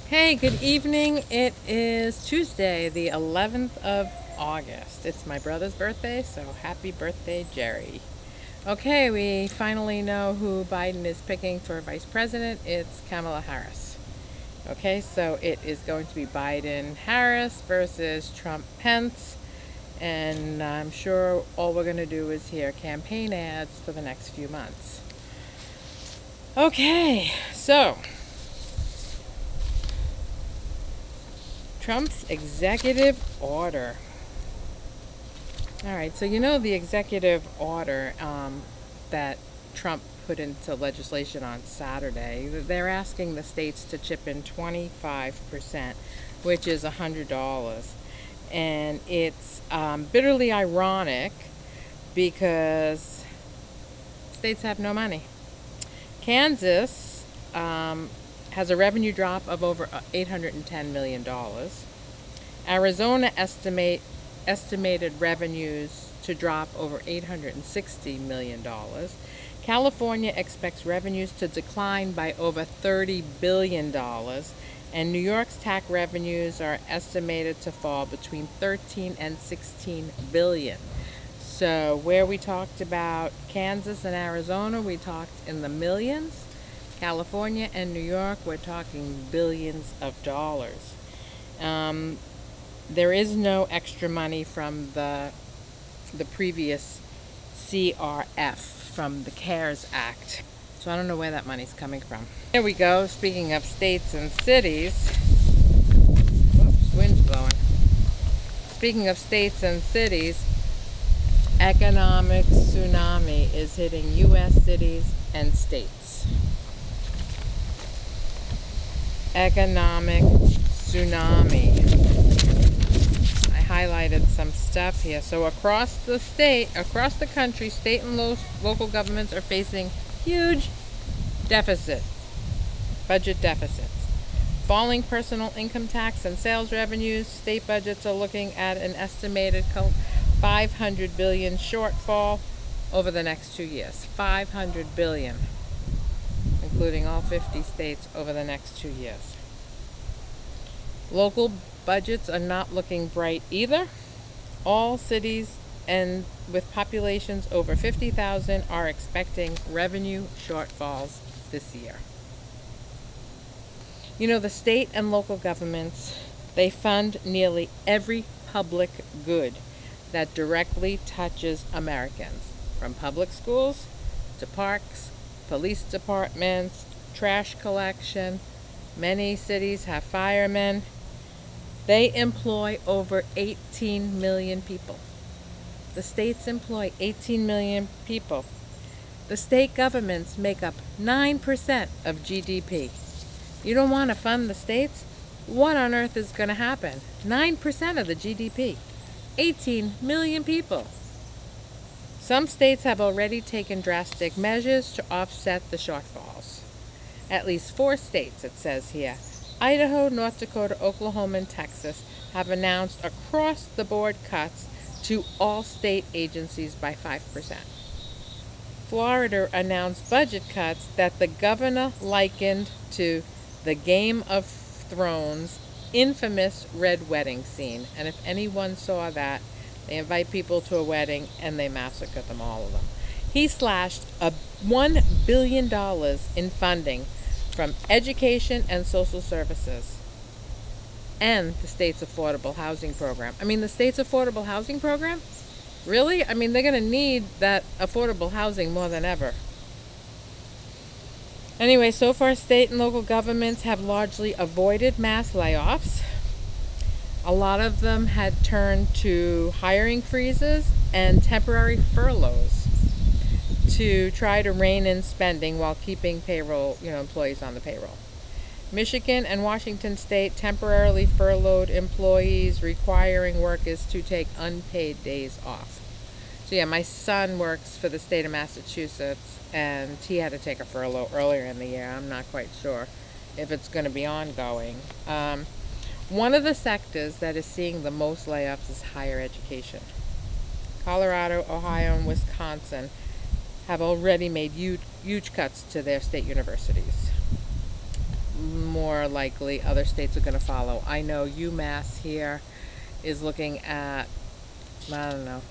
Hey, good evening. It is Tuesday, the 11th of August. It's my brother's birthday, so happy birthday, Jerry. Okay, we finally know who Biden is picking for vice president. It's Kamala Harris. Okay, so it is going to be Biden Harris versus Trump Pence. And I'm sure all we're going to do is hear campaign ads for the next few months. Okay, so Trump's executive order. All right, so the executive order that Trump put into legislation on Saturday, they're asking the states to chip in 25%, which is $100. And it's bitterly ironic because states have no money. Kansas has a revenue drop of over $810 million. Arizona estimated revenues to drop over $860 million. California expects revenues to decline by over $30 billion. And New York's tax revenues are estimated to fall between 13 and 16 billion. So where we talked about Kansas and Arizona, we talked in the millions. California and New York, we're talking billions of dollars. There is no extra money from the previous CRF, from the CARES Act. So I don't know where that money's coming from. Here we go. Speaking of states and cities. Whoops, wind's blowing. Speaking of states and cities, economic tsunami is hitting U.S. cities and states. Economic tsunami. I highlighted some stuff here. So across the country, state and local governments are facing huge budget deficits. Falling personal income tax and sales revenues, state budgets are looking at an estimated $500 billion shortfall over the next 2 years. $500 billion, including all 50 states over the next 2 years. Local budgets are not looking bright either. All cities and with populations over 50,000 are expecting revenue shortfalls this year. The state and local governments, they fund nearly every public good that directly touches Americans, from public schools to parks, police departments, trash collection. Many cities have firemen. They employ over 18 million people. The states employ 18 million people. The state governments make up 9% of GDP. You don't want to fund the states? What on earth is going to happen? 9% of the GDP. 18 million people. Some states have already taken drastic measures to offset the shortfalls. At least 4 states, it says here, Idaho, North Dakota, Oklahoma, and Texas, have announced across-the-board cuts to all state agencies by 5%. Florida announced budget cuts that the governor likened to the Game of Thrones infamous red wedding scene. And if anyone saw that, they invite people to a wedding and they massacre them, all of them. He slashed $1 billion in funding from education and social services and the state's affordable housing program. The state's affordable housing program? Really? They're going to need that affordable housing more than ever. Anyway, so far state and local governments have largely avoided mass layoffs. A lot of them had turned to hiring freezes and temporary furloughs to try to rein in spending while keeping payroll, employees on the payroll. Michigan and Washington State temporarily furloughed employees, requiring workers to take unpaid days off. So yeah, my son works for the state of Massachusetts, and he had to take a furlough earlier in the year. I'm not quite sure if it's going to be ongoing. One of the sectors that is seeing the most layoffs is higher education. Colorado, Ohio, and Wisconsin have already made huge cuts to their state universities. more likely other states are going to follow. I know UMass here is looking at, I don't know,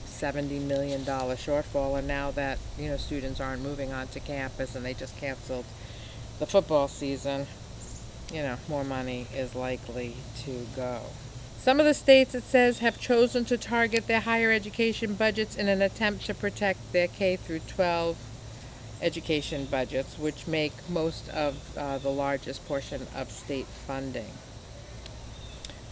$70 million shortfall, and now that, students aren't moving onto campus and they just canceled the football season, more money is likely to go. Some of the states, it says, have chosen to target their higher education budgets in an attempt to protect their K through 12 education budgets, which make most of the largest portion of state funding.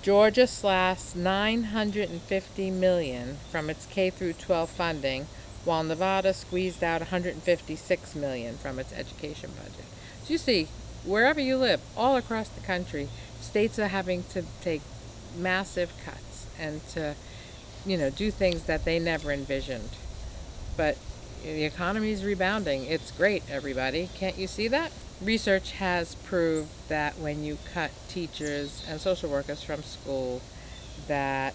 Georgia slashed $950 million from its K through 12 funding, while Nevada squeezed out $156 million from its education budget. So you see, wherever you live, all across the country, states are having to take massive cuts and to, do things that they never envisioned. But the economy is rebounding. It's great, everybody. Can't you see that? Research has proved that when you cut teachers and social workers from school, that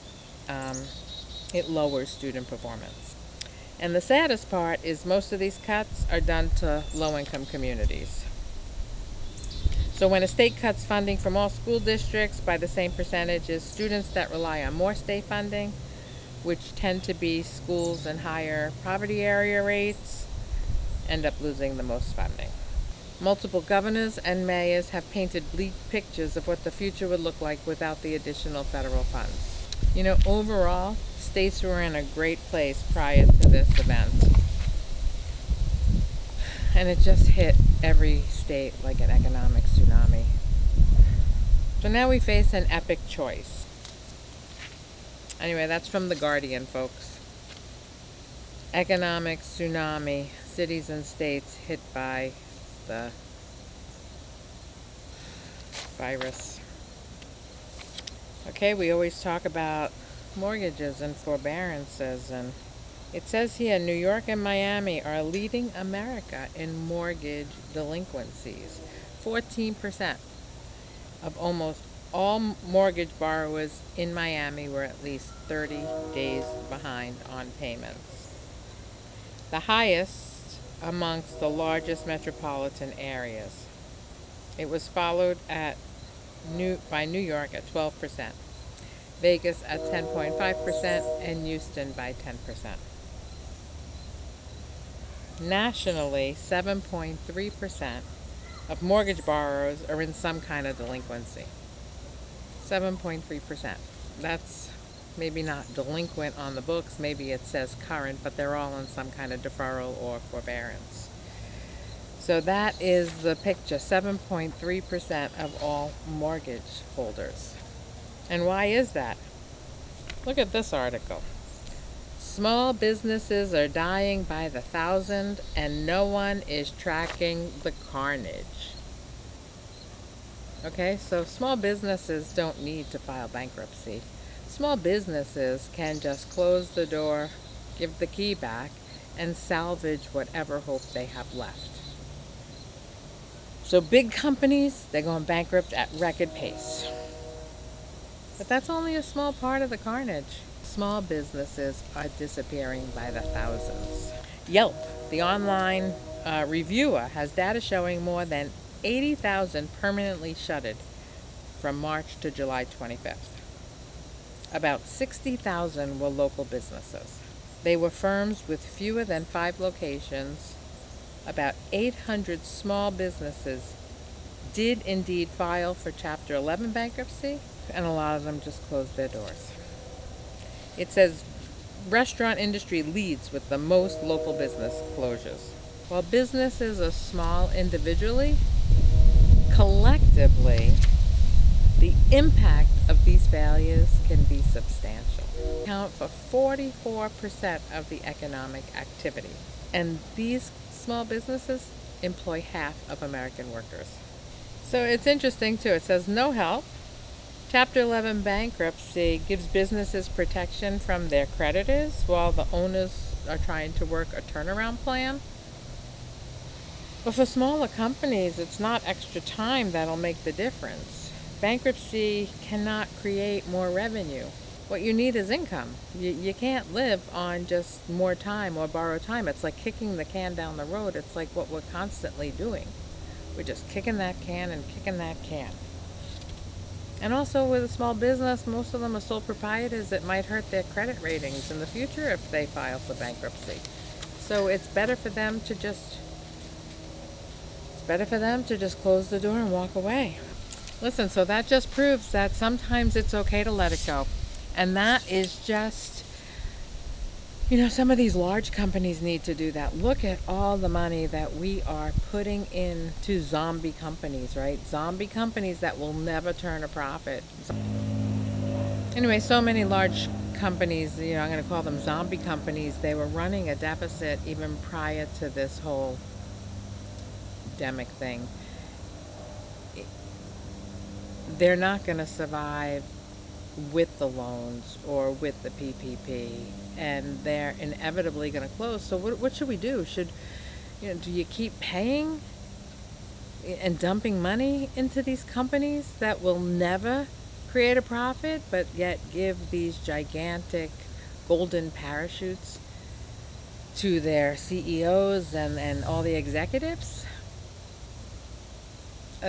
it lowers student performance. And the saddest part is most of these cuts are done to low-income communities. So when a state cuts funding from all school districts by the same percentages, students that rely on more state funding, which tend to be schools in higher poverty area rates, end up losing the most funding. Multiple governors and mayors have painted bleak pictures of what the future would look like without the additional federal funds. Overall, states were in a great place prior to this event. And it just hit every state like an economic tsunami. So now we face an epic choice. Anyway, that's from The Guardian, folks. Economic tsunami, cities and states hit by the virus. Okay, we always talk about mortgages and forbearances, and it says here New York and Miami are leading America in mortgage delinquencies. 14% of almost all mortgage borrowers in Miami were at least 30 days behind on payments. The highest amongst the largest metropolitan areas. It was followed by New York at 12%, Vegas at 10.5%, and Houston by 10%. Nationally, 7.3% of mortgage borrowers are in some kind of delinquency. 7.3%. That's maybe not delinquent on the books, maybe it says current, but they're all in some kind of deferral or forbearance. So that is the picture, 7.3% of all mortgage holders. And why is that? Look at this article. Small businesses are dying by the thousand, and no one is tracking the carnage. Okay, so small businesses don't need to file bankruptcy. Small businesses can just close the door, give the key back, and salvage whatever hope they have left. So big companies, they're going bankrupt at record pace. But that's only a small part of the carnage. Small businesses are disappearing by the thousands. Yelp, the online reviewer, has data showing more than 80,000 permanently shuttered from March to July 25th. About 60,000 were local businesses. They were firms with fewer than 5 locations. About 800 small businesses did indeed file for Chapter 11 bankruptcy, and a lot of them just closed their doors. It says restaurant industry leads with the most local business closures. While businesses are small individually, collectively, the impact of these failures can be substantial. They account for 44% of the economic activity. And these small businesses employ half of American workers. So it's interesting too. It says no help. Chapter 11 bankruptcy gives businesses protection from their creditors while the owners are trying to work a turnaround plan. But for smaller companies, it's not extra time that'll make the difference. Bankruptcy cannot create more revenue. What you need is income. You can't live on just more time or borrowed time. It's like kicking the can down the road. It's like what we're constantly doing. We're just kicking that can and kicking that can. And also with a small business, most of them are sole proprietors. It might hurt their credit ratings in the future if they file for bankruptcy. So it's better for them to just close the door and walk away. Listen, so that just proves that sometimes it's okay to let it go. And that is just, some of these large companies need to do that. Look at all the money that we are putting into zombie companies, right? Zombie companies that will never turn a profit. Anyway, so many large companies, I'm going to call them zombie companies, they were running a deficit even prior to this whole pandemic thing. They're not going to survive with the loans or with the PPP, and they're inevitably going to close. So what should we do? Do you keep paying and dumping money into these companies that will never create a profit, but yet give these gigantic golden parachutes to their CEOs and all the executives?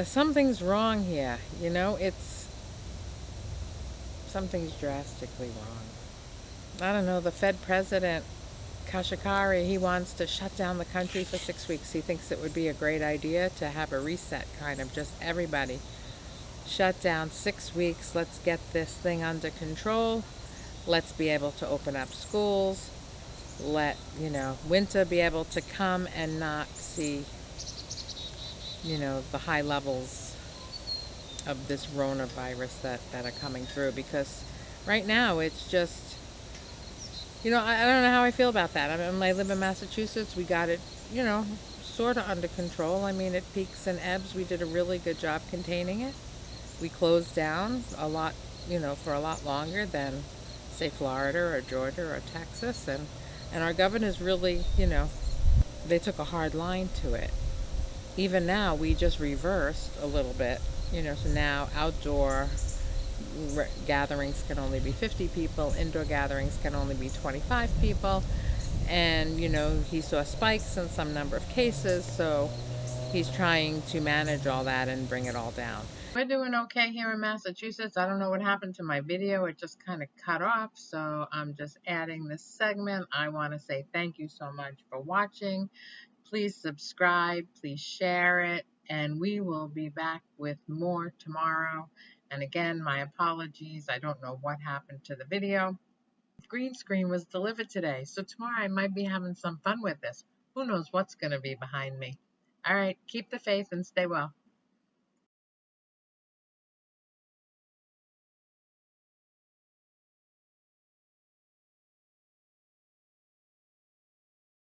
Something's wrong here. Something's drastically wrong. I don't know, the Fed president, Kashikari, he wants to shut down the country for 6 weeks. He thinks it would be a great idea to have a reset, kind of just everybody shut down 6 weeks. Let's get this thing under control. Let's be able to open up schools. Let, winter be able to come and not see, the high levels of this coronavirus that are coming through. Because right now it's just, I don't know how I feel about that. I live in Massachusetts. We got it, sort of under control. I mean, it peaks and ebbs. We did a really good job containing it. We closed down a lot, for a lot longer than, say, Florida or Georgia or Texas. And our governors really, they took a hard line to it. Even now, we just reversed a little bit, so now outdoor gatherings can only be 50 people, indoor gatherings can only be 25 people. And, he saw spikes in some number of cases, so he's trying to manage all that and bring it all down. We're doing okay here in Massachusetts. I don't know what happened to my video. It just kind of cut off, so I'm just adding this segment. I want to say thank you so much for watching. Please subscribe, please share it, and we will be back with more tomorrow. And again, my apologies. I don't know what happened to the video. Green screen was delivered today, so tomorrow I might be having some fun with this. Who knows what's going to be behind me. All right, keep the faith and stay well.